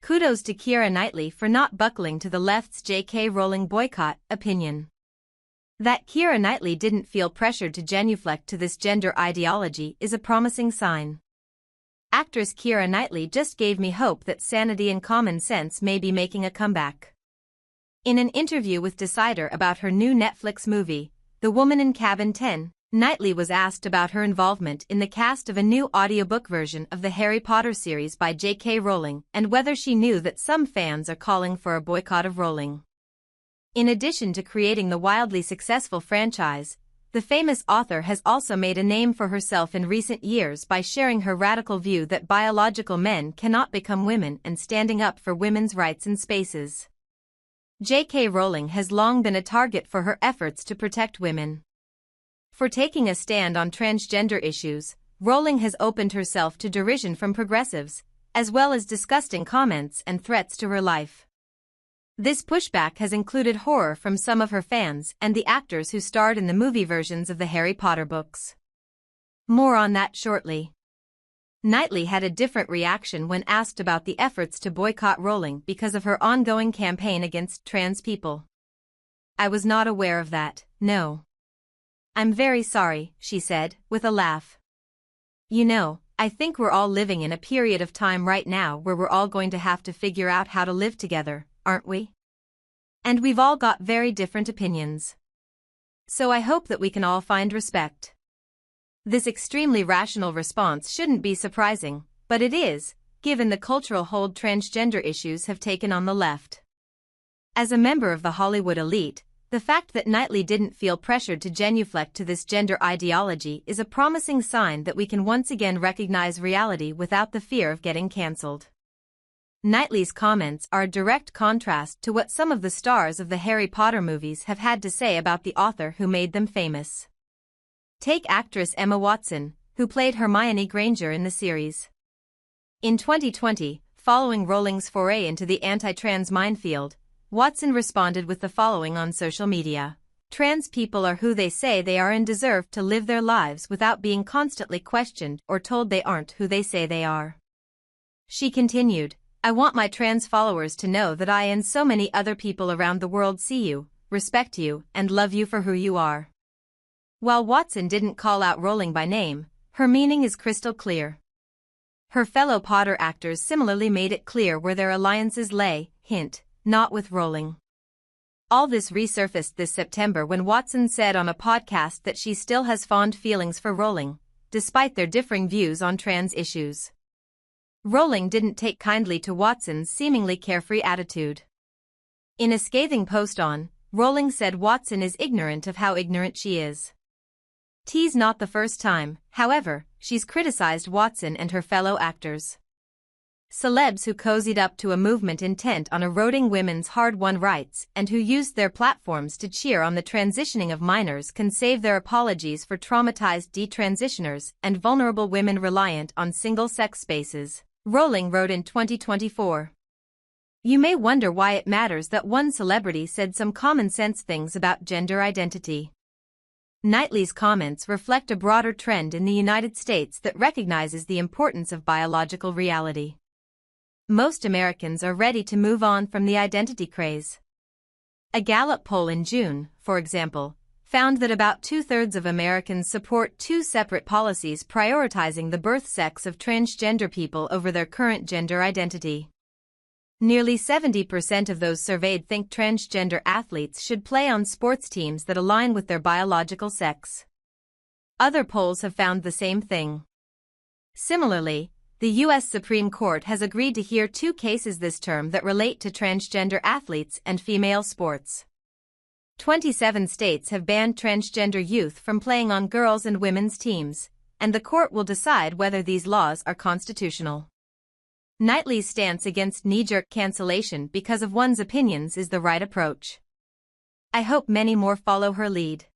Kudos to Keira Knightley for not buckling to the left's J.K. Rowling boycott opinion. That Keira Knightley didn't feel pressured to genuflect to this gender ideology is a promising sign. Actress Keira Knightley just gave me hope that sanity and common sense may be making a comeback. In an interview with Decider about her new Netflix movie, The Woman in Cabin 10, Knightley was asked about her involvement in the cast of a new audiobook version of the Harry Potter series by J.K. Rowling and whether she knew that some fans are calling for a boycott of Rowling. In addition to creating the wildly successful franchise, the famous author has also made a name for herself in recent years by sharing her radical view that biological men cannot become women and standing up for women's rights in spaces. J.K. Rowling has long been a target for her efforts to protect women. For taking a stand on transgender issues, Rowling has opened herself to derision from progressives, as well as disgusting comments and threats to her life. This pushback has included horror from some of her fans and the actors who starred in the movie versions of the Harry Potter books. More on that shortly. Knightley had a different reaction when asked about the efforts to boycott Rowling because of her ongoing campaign against trans people. "I was not aware of that, no. I'm very sorry," she said, with a laugh. "You know, I think we're all living in a period of time right now where we're all going to have to figure out how to live together, aren't we? And we've all got very different opinions. So I hope that we can all find respect." This extremely rational response shouldn't be surprising, but it is, given the cultural hold transgender issues have taken on the left. As a member of the Hollywood elite, the fact that Knightley didn't feel pressured to genuflect to this gender ideology is a promising sign that we can once again recognize reality without the fear of getting cancelled. Knightley's comments are a direct contrast to what some of the stars of the Harry Potter movies have had to say about the author who made them famous. Take actress Emma Watson, who played Hermione Granger in the series. In 2020, following Rowling's foray into the anti-trans minefield, Watson responded with the following on social media: "Trans people are who they say they are and deserve to live their lives without being constantly questioned or told they aren't who they say they are." She continued, "I want my trans followers to know that I and so many other people around the world see you, respect you, and love you for who you are." While Watson didn't call out Rowling by name, her meaning is crystal clear. Her fellow Potter actors similarly made it clear where their alliances lay, hint, not with Rowling. All this resurfaced this September when Watson said on a podcast that she still has fond feelings for Rowling, despite their differing views on trans issues. Rowling didn't take kindly to Watson's seemingly carefree attitude. In a scathing post on, Rowling said Watson is ignorant of how ignorant she is. T's not the first time, however, she's criticized Watson and her fellow actors. Celebs who cozied up to a movement intent on eroding women's hard-won rights and who used their platforms to cheer on the transitioning of minors can save their apologies for traumatized detransitioners and vulnerable women reliant on single-sex spaces, Rowling wrote in 2024. You may wonder why it matters that one celebrity said some common-sense things about gender identity. Knightley's comments reflect a broader trend in the United States that recognizes the importance of biological reality. Most Americans are ready to move on from the identity craze. A Gallup poll in June, for example, found that about 2/3 of Americans support two separate policies prioritizing the birth sex of transgender people over their current gender identity. Nearly 70% of those surveyed think transgender athletes should play on sports teams that align with their biological sex. Other polls have found the same thing. Similarly, the U.S. Supreme Court has agreed to hear two cases this term that relate to transgender athletes and female sports. 27 states have banned transgender youth from playing on girls' and women's teams, and the court will decide whether these laws are constitutional. Knightley's stance against knee-jerk cancellation because of one's opinions is the right approach. I hope many more follow her lead.